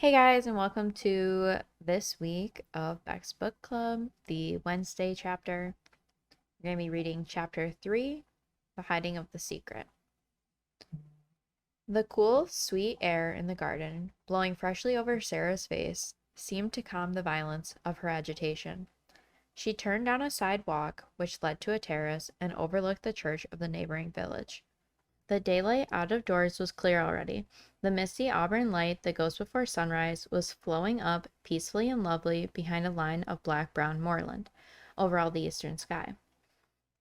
Hey guys, and welcome to this week of Beck's Book Club, the Wednesday chapter. We're going to be reading chapter 3, The Hiding of the Secret. The cool, sweet air in the garden, blowing freshly over Sarah's face, seemed to calm the violence of her agitation. She turned down a side walk which led to a terrace and overlooked the church of the neighboring village. The daylight out of doors was clear already. The misty auburn light that goes before sunrise was flowing up peacefully and lovely behind a line of black-brown moorland over all the eastern sky.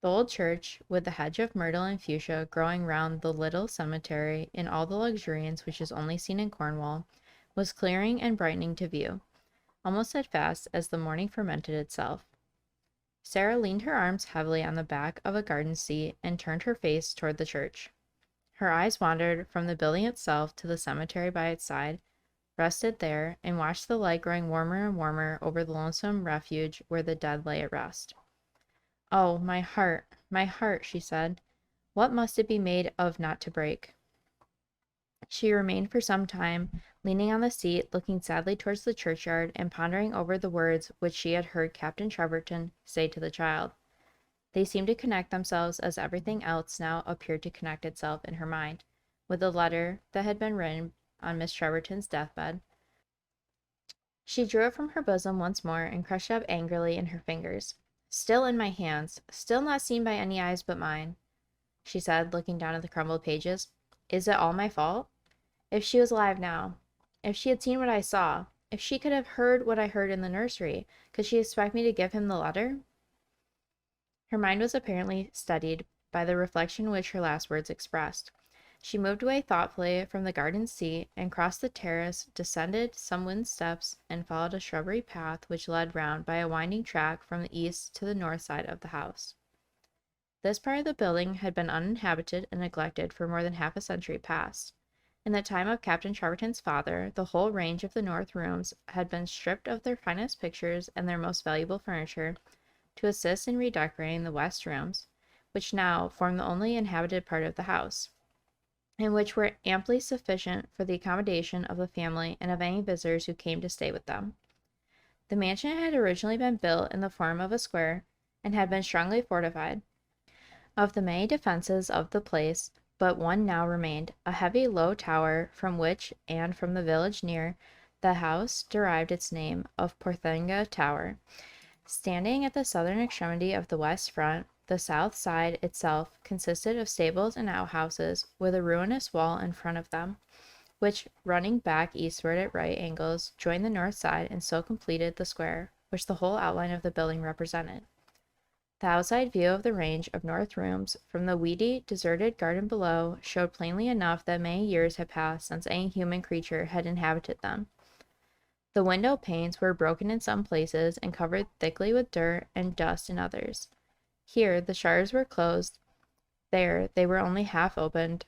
The old church, with the hedge of myrtle and fuchsia growing round the little cemetery in all the luxuriance which is only seen in Cornwall, was clearing and brightening to view, almost as fast as the morning fermented itself. Sarah leaned her arms heavily on the back of a garden seat and turned her face toward the church. Her eyes wandered from the building itself to the cemetery by its side, rested there, and watched the light growing warmer and warmer over the lonesome refuge where the dead lay at rest. "Oh, my heart," she said. "What must it be made of not to break?" She remained for some time, leaning on the seat, looking sadly towards the churchyard, and pondering over the words which she had heard Captain Treverton say to the child. They seemed to connect themselves as everything else now appeared to connect itself in her mind, with the letter that had been written on Miss Treverton's deathbed. She drew it from her bosom once more and crushed it up angrily in her fingers. "Still in my hands, still not seen by any eyes but mine," she said, looking down at the crumbled pages. "Is it all my fault? If she was alive now, if she had seen what I saw, if she could have heard what I heard in the nursery, could she expect me to give him the letter?" Her mind was apparently steadied by the reflection which her last words expressed. She moved away thoughtfully from the garden seat and crossed the terrace, descended some wooden steps, and followed a shrubbery path which led round by a winding track from the east to the north side of the house. This part of the building had been uninhabited and neglected for more than half a century past. In the time of Captain Treverton's father, the whole range of the north rooms had been stripped of their finest pictures and their most valuable furniture, to assist in redecorating the west rooms, which now formed the only inhabited part of the house, and which were amply sufficient for the accommodation of the family and of any visitors who came to stay with them. The mansion had originally been built in the form of a square, and had been strongly fortified. Of the many defenses of the place, but one now remained, a heavy low tower, from which, and from the village near, the house derived its name of Porthenga Tower. Standing at the southern extremity of the west front, the south side itself consisted of stables and outhouses, with a ruinous wall in front of them, which, running back eastward at right angles, joined the north side and so completed the square which the whole outline of the building represented. The outside view of the range of north rooms from the weedy, deserted garden below showed plainly enough that many years had passed since any human creature had inhabited them. The window panes were broken in some places and covered thickly with dirt and dust in others. Here the shutters were closed, there they were only half opened.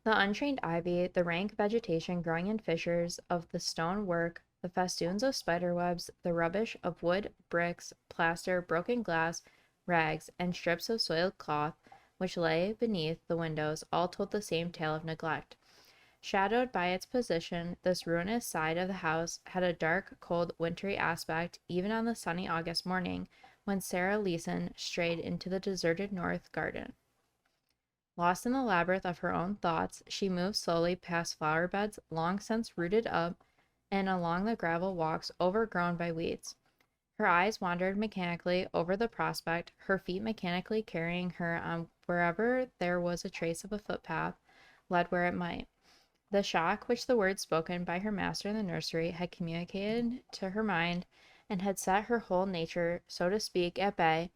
The untrained ivy, the rank vegetation growing in fissures of the stone work, the festoons of spider webs, the rubbish of wood, bricks, plaster, broken glass, rags, and strips of soiled cloth, which lay beneath the windows, all told the same tale of neglect. Shadowed by its position, this ruinous side of the house had a dark, cold, wintry aspect even on the sunny August morning when Sarah Leeson strayed into the deserted north garden. Lost in the labyrinth of her own thoughts, she moved slowly past flower beds long since rooted up and along the gravel walks overgrown by weeds. Her eyes wandered mechanically over the prospect, her feet mechanically carrying her on wherever there was a trace of a footpath, led where it might. The shock which the words spoken by her master in the nursery had communicated to her mind, and had set her whole nature, so to speak, at bay,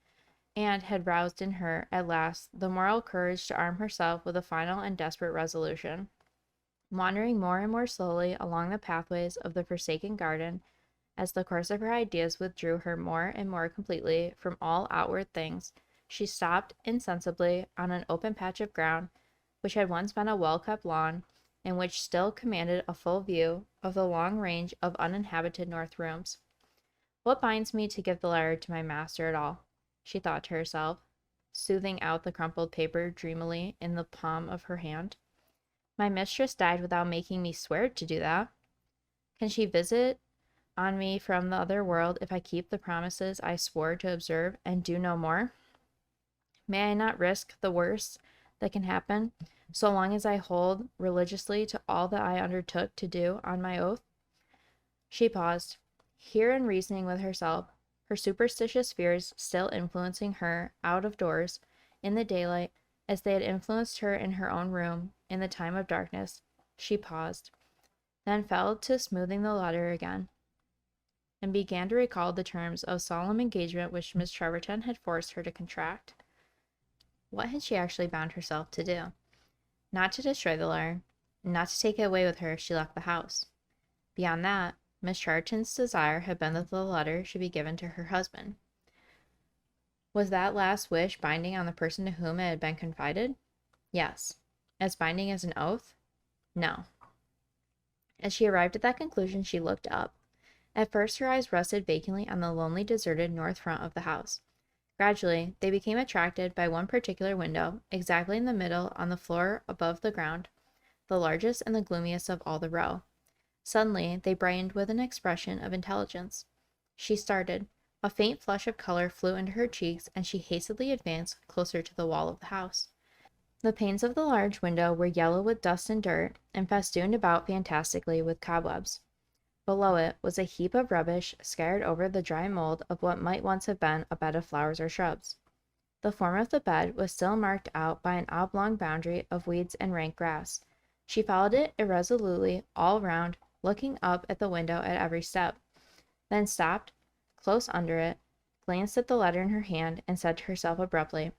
and had roused in her, at last, the moral courage to arm herself with a final and desperate resolution. Wandering more and more slowly along the pathways of the forsaken garden, as the course of her ideas withdrew her more and more completely from all outward things, she stopped insensibly on an open patch of ground, which had once been a well-kept lawn, and which still commanded a full view of the long range of uninhabited north rooms. "What binds me to give the letter to my master at all?" she thought to herself, smoothing out the crumpled paper dreamily in the palm of her hand. "My mistress died without making me swear to do that. Can she visit on me from the other world if I keep the promises I swore to observe and do no more? May I not risk the worst that can happen, so long as I hold religiously to all that I undertook to do on my oath? She paused, here in reasoning with herself, her superstitious fears still influencing her out of doors in the daylight as they had influenced her in her own room in the time of darkness. She paused, then fell to smoothing the letter again, and began to recall the terms of solemn engagement which Miss Treverton had forced her to contract. What had she actually bound herself to do? Not to destroy the letter, not to take it away with her if she left the house. Beyond that, Miss Treverton's desire had been that the letter should be given to her husband. Was that last wish binding on the person to whom it had been confided? Yes. As binding as an oath? No. As she arrived at that conclusion, she looked up. At first her eyes rested vacantly on the lonely, deserted north front of the house. Gradually, they became attracted by one particular window, exactly in the middle on the floor above the ground, the largest and the gloomiest of all the row. Suddenly, they brightened with an expression of intelligence. She started. A faint flush of color flew into her cheeks, and she hastily advanced closer to the wall of the house. The panes of the large window were yellow with dust and dirt, and festooned about fantastically with cobwebs. Below it was a heap of rubbish scattered over the dry mold of what might once have been a bed of flowers or shrubs. The form of the bed was still marked out by an oblong boundary of weeds and rank grass. She followed it irresolutely all round, looking up at the window at every step, then stopped close under it, glanced at the letter in her hand, and said to herself abruptly,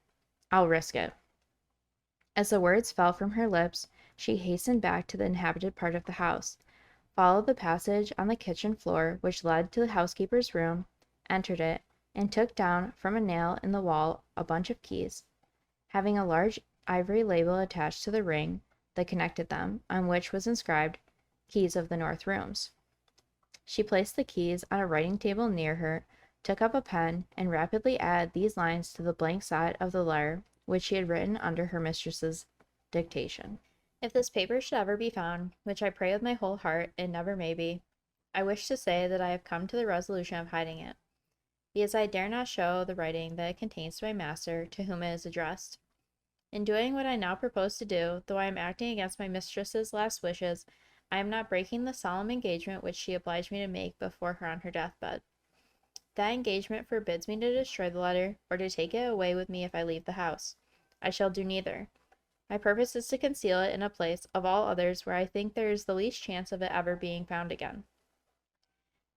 "I'll risk it." As the words fell from her lips, she hastened back to the inhabited part of the house, followed the passage on the kitchen floor which led to the housekeeper's room, entered it, and took down from a nail in the wall a bunch of keys, having a large ivory label attached to the ring that connected them, on which was inscribed, "Keys of the North Rooms." She placed the keys on a writing table near her, took up a pen, and rapidly added these lines to the blank side of the letter which she had written under her mistress's dictation. If this paper should ever be found, which I pray with my whole heart it never may be, I wish to say that I have come to the resolution of hiding it, because I dare not show the writing that it contains to my master, to whom it is addressed. In doing what I now propose to do, though I am acting against my mistress's last wishes, I am not breaking the solemn engagement which she obliged me to make before her on her deathbed. That engagement forbids me to destroy the letter, or to take it away with me if I leave the house. I shall do neither. My purpose is to conceal it in a place, of all others, where I think there is the least chance of it ever being found again.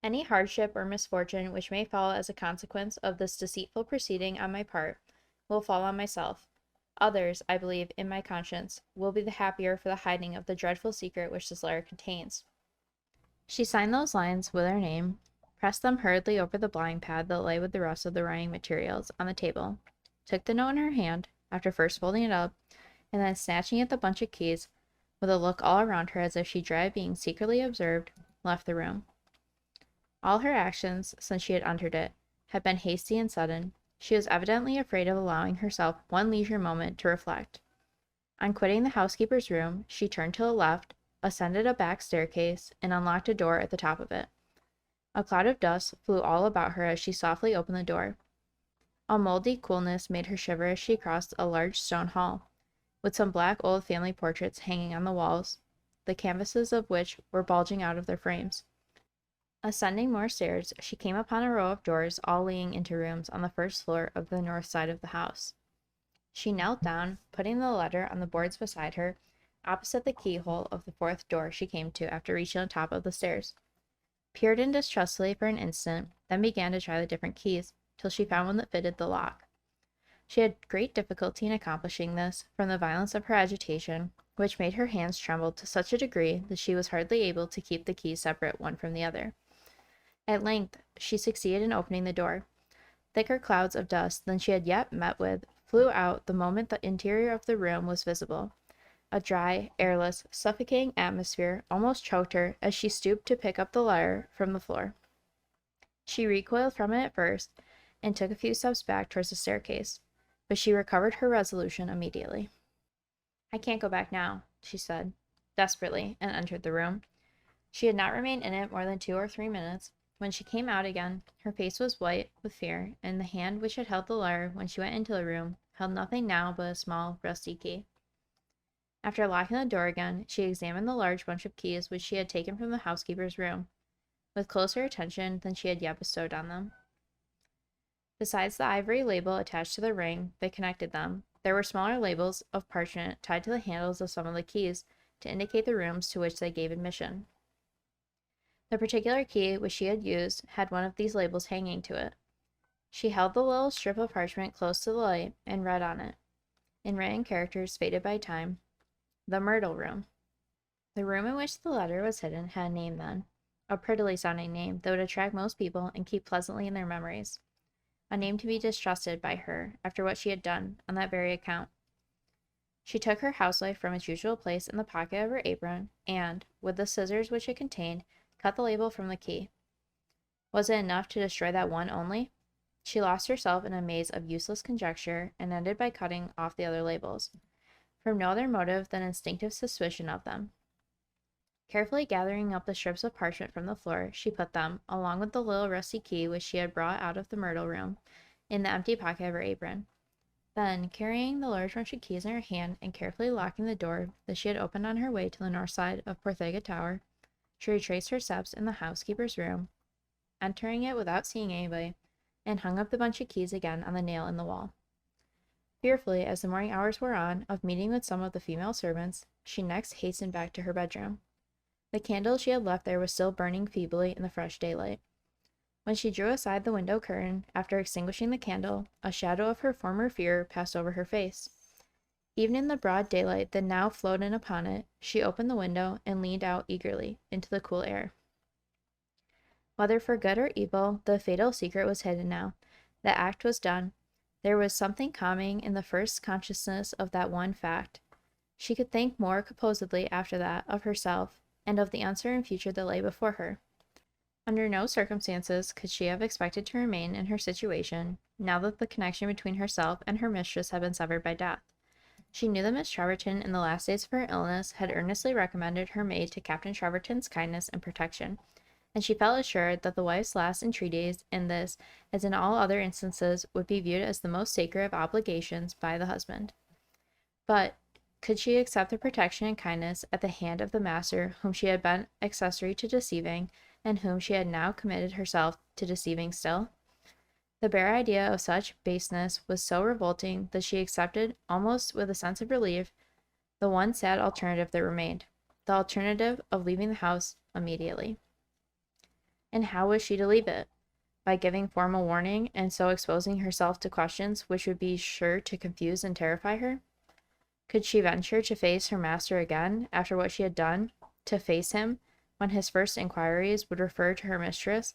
Any hardship or misfortune which may follow as a consequence of this deceitful proceeding on my part will fall on myself. Others, I believe, in my conscience, will be the happier for the hiding of the dreadful secret which this letter contains. She signed those lines with her name, pressed them hurriedly over the blotting pad that lay with the rest of the writing materials on the table, took the note in her hand, after first folding it up, and then snatching at the bunch of keys, with a look all around her as if she dreaded being secretly observed, left the room. All her actions, since she had entered it, had been hasty and sudden. She was evidently afraid of allowing herself one leisure moment to reflect. On quitting the housekeeper's room, she turned to the left, ascended a back staircase, and unlocked a door at the top of it. A cloud of dust flew all about her as she softly opened the door. A moldy coolness made her shiver as she crossed a large stone hall, with some black old family portraits hanging on the walls, the canvases of which were bulging out of their frames. Ascending more stairs, she came upon a row of doors all leading into rooms on the first floor of the north side of the house. She knelt down, putting the letter on the boards beside her, opposite the keyhole of the fourth door she came to after reaching the top of the stairs, peered in distrustfully for an instant, then began to try the different keys, till she found one that fitted the lock. She had great difficulty in accomplishing this, from the violence of her agitation, which made her hands tremble to such a degree that she was hardly able to keep the keys separate one from the other. At length she succeeded in opening the door. Thicker clouds of dust than she had yet met with flew out the moment the interior of the room was visible. A dry, airless, suffocating atmosphere almost choked her as she stooped to pick up the letter from the floor. She recoiled from it at first, and took a few steps back towards the staircase, but she recovered her resolution immediately. "I can't go back now," she said, desperately, and entered the room. She had not remained in it more than 2 or 3 minutes. When she came out again, her face was white with fear, and the hand which had held the letter when she went into the room held nothing now but a small, rusty key. After locking the door again, she examined the large bunch of keys which she had taken from the housekeeper's room, with closer attention than she had yet bestowed on them. Besides the ivory label attached to the ring that connected them, there were smaller labels of parchment tied to the handles of some of the keys to indicate the rooms to which they gave admission. The particular key which she had used had one of these labels hanging to it. She held the little strip of parchment close to the light and read on it, in written characters faded by time, "The Myrtle Room." The room in which the letter was hidden had a name then, a prettily sounding name that would attract most people and keep pleasantly in their memories, a name to be distrusted by her after what she had done on that very account. She took her houselight from its usual place in the pocket of her apron, and, with the scissors which it contained, cut the label from the key. Was it enough to destroy that one only? She lost herself in a maze of useless conjecture, and ended by cutting off the other labels, from no other motive than instinctive suspicion of them. Carefully gathering up the strips of parchment from the floor, she put them, along with the little rusty key which she had brought out of the Myrtle Room, in the empty pocket of her apron. Then, carrying the large bunch of keys in her hand, and carefully locking the door that she had opened on her way to the north side of Porthega Tower, she retraced her steps in the housekeeper's room, entering it without seeing anybody, and hung up the bunch of keys again on the nail in the wall. Fearfully, as the morning hours wore on, of meeting with some of the female servants, she next hastened back to her bedroom. The candle she had left there was still burning feebly in the fresh daylight. When she drew aside the window curtain, after extinguishing the candle, a shadow of her former fear passed over her face. Even in the broad daylight that now flowed in upon it, she opened the window and leaned out eagerly into the cool air. Whether for good or evil, the fatal secret was hidden now. The act was done. There was something calming in the first consciousness of that one fact. She could think more composedly after that of herself and of the uncertain future that lay before her. Under no circumstances could she have expected to remain in her situation, now that the connection between herself and her mistress had been severed by death. She knew that Miss Treverton, in the last days of her illness, had earnestly recommended her maid to Captain Treverton's kindness and protection, and she felt assured that the wife's last entreaties in this, as in all other instances, would be viewed as the most sacred of obligations by the husband. But could she accept the protection and kindness at the hand of the master whom she had been accessory to deceiving, and whom she had now committed herself to deceiving still? The bare idea of such baseness was so revolting that she accepted, almost with a sense of relief, the one sad alternative that remained, the alternative of leaving the house immediately. And how was she to leave it? By giving formal warning, and so exposing herself to questions which would be sure to confuse and terrify her? Could she venture to face her master again, after what she had done, to face him, when his first inquiries would refer to her mistress,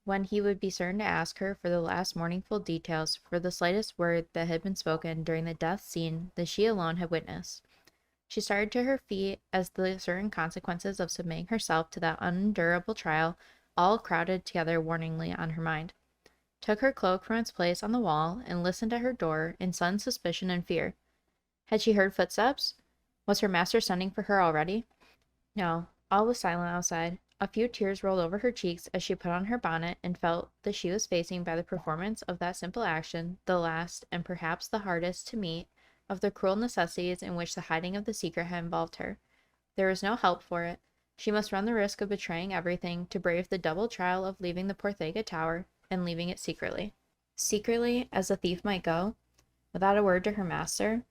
when he would be certain to ask her for the last mournful details, for the slightest word that had been spoken during the death scene that she alone had witnessed? She started to her feet as the certain consequences of submitting herself to that unendurable trial all crowded together warningly on her mind, took her cloak from its place on the wall, and listened at her door in sudden suspicion and fear. Had she heard footsteps? Was her master sending for her already? No, all was silent outside. A few tears rolled over her cheeks as she put on her bonnet and felt that she was facing by the performance of that simple action the last, and perhaps the hardest to meet, of the cruel necessities in which the hiding of the secret had involved her. There was no help for it. She must run the risk of betraying everything to brave the double trial of leaving the Porthega Tower, and leaving it secretly. Secretly, as a thief might go, without a word to her master,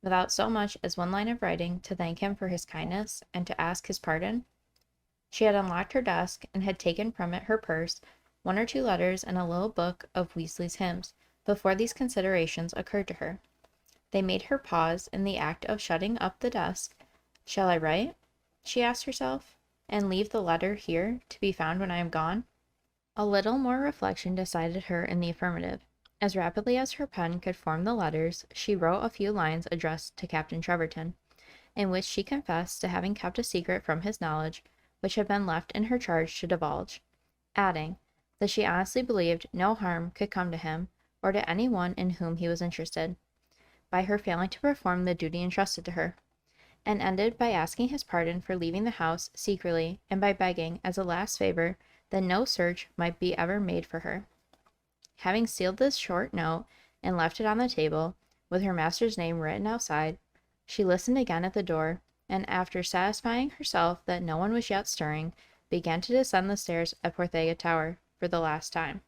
without so much as one line of writing to thank him for his kindness and to ask his pardon. She had unlocked her desk, and had taken from it her purse, 1 or 2 letters, and a little book of Weasley's hymns, before these considerations occurred to her. They made her pause in the act of shutting up the desk. "Shall I write?" she asked herself, "and leave the letter here, to be found when I am gone?" A little more reflection decided her in the affirmative. As rapidly as her pen could form the letters, she wrote a few lines addressed to Captain Treverton, in which she confessed to having kept a secret from his knowledge, which had been left in her charge to divulge, adding that she honestly believed no harm could come to him, or to any one in whom he was interested, by her failing to perform the duty entrusted to her. and ended by asking his pardon for leaving the house secretly and by begging, as a last favor, that no search might be ever made for her. Having sealed this short note and left it on the table, with her master's name written outside, she listened again at the door, and after satisfying herself that no one was yet stirring, began to descend the stairs at Porthega Tower for the last time.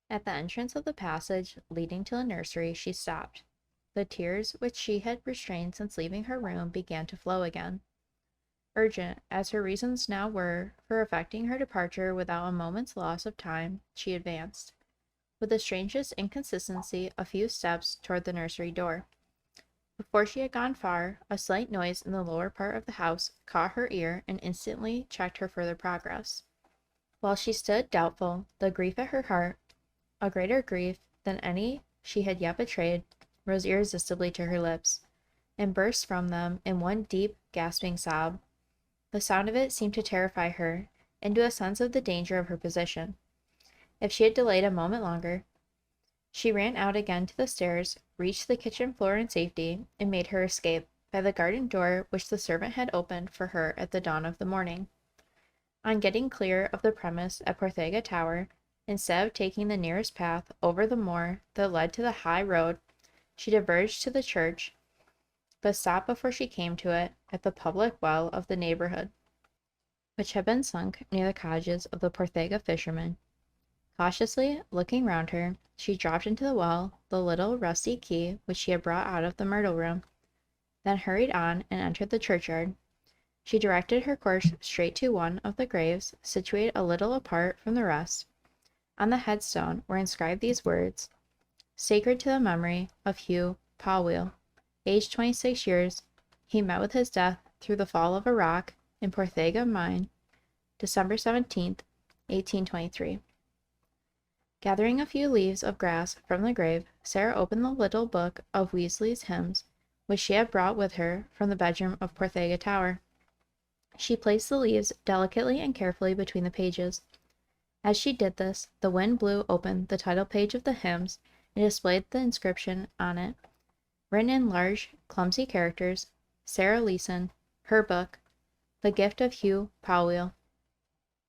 At the entrance of the passage leading to the nursery, she stopped. The tears which she had restrained since leaving her room began to flow again. Urgent as her reasons now were for effecting her departure without a moment's loss of time, she advanced, with the strangest inconsistency, a few steps toward the nursery door. Before she had gone far, a slight noise in the lower part of the house caught her ear and instantly checked her further progress. While she stood doubtful, the grief at her heart, a greater grief than any she had yet betrayed, rose irresistibly to her lips, and burst from them in one deep, gasping sob. The sound of it seemed to terrify her into a sense of the danger of her position. If she had delayed a moment longer, she ran out again to the stairs, reached the kitchen floor in safety, and made her escape by the garden door which the servant had opened for her at the dawn of the morning. On getting clear of the premise at Porthega Tower, instead of taking the nearest path over the moor that led to the high road, she diverged to the church, but stopped before she came to it at the public well of the neighborhood, which had been sunk near the cottages of the Porthega fishermen. Cautiously looking round her, she dropped into the well the little rusty key which she had brought out of the myrtle room, then hurried on and entered the churchyard. She directed her course straight to one of the graves, situated a little apart from the rest. On the headstone were inscribed these words: "Sacred to the memory of Hugh Palwell, aged 26 years. He met with his death through the fall of a rock in Porthega Mine, December 17th, 1823. Gathering a few leaves of grass from the grave, Sarah opened the little book of Weasley's hymns, which she had brought with her from the bedroom of Porthega Tower. She placed the leaves delicately and carefully between the pages. As she did this, the wind blew open the title page of the hymns and displayed the inscription on it, written in large, clumsy characters: Sarah Leeson, her book, the gift of Hugh Palwell.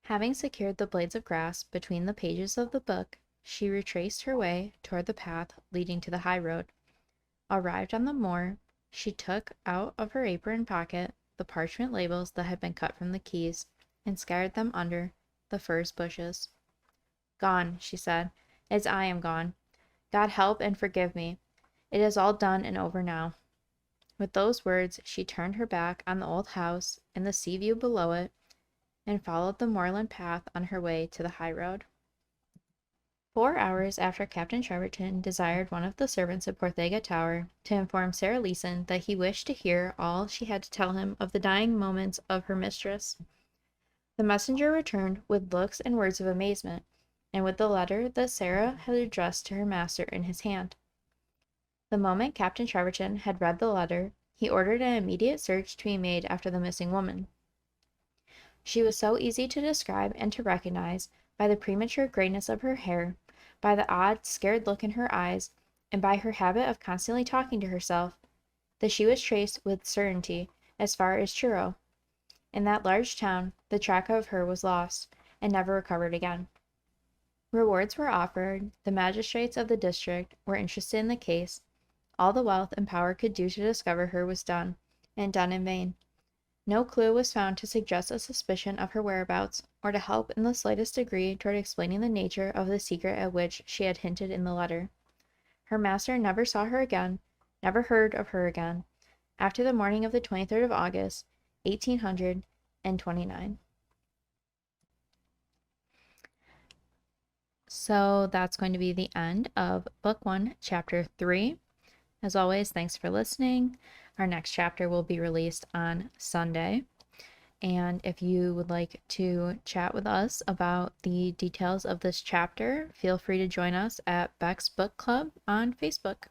Having secured the blades of grass between the pages of the book, she retraced her way toward the path leading to the high road. Arrived on the moor, she took out of her apron pocket the parchment labels that had been cut from the keys, and scattered them under the furze bushes. "Gone," she said, "as I am gone. God help and forgive me. It is all done and over now." With those words, she turned her back on the old house and the sea view below it, and followed the moorland path on her way to the high road. 4 hours after Captain Treverton desired one of the servants at Porthega Tower to inform Sarah Leeson that he wished to hear all she had to tell him of the dying moments of her mistress. The messenger returned with looks and words of amazement, and with the letter that Sarah had addressed to her master in his hand. The moment Captain Treverton had read the letter, he ordered an immediate search to be made after the missing woman. She was so easy to describe and to recognize by the premature grayness of her hair, by the odd, scared look in her eyes, and by her habit of constantly talking to herself, that she was traced with certainty as far as Truro. In that large town, the track of her was lost, and never recovered again. Rewards were offered, the magistrates of the district were interested in the case, all the wealth and power could do to discover her was done, and done in vain. No clue was found to suggest a suspicion of her whereabouts, or to help in the slightest degree toward explaining the nature of the secret at which she had hinted in the letter. Her master never saw her again, never heard of her again, after the morning of the 23rd of August, 1829. So that's going to be the end of Book 1, Chapter 3. As always, thanks for listening. Our next chapter will be released on Sunday. And if you would like to chat with us about the details of this chapter, feel free to join us at Beck's Book Club on Facebook.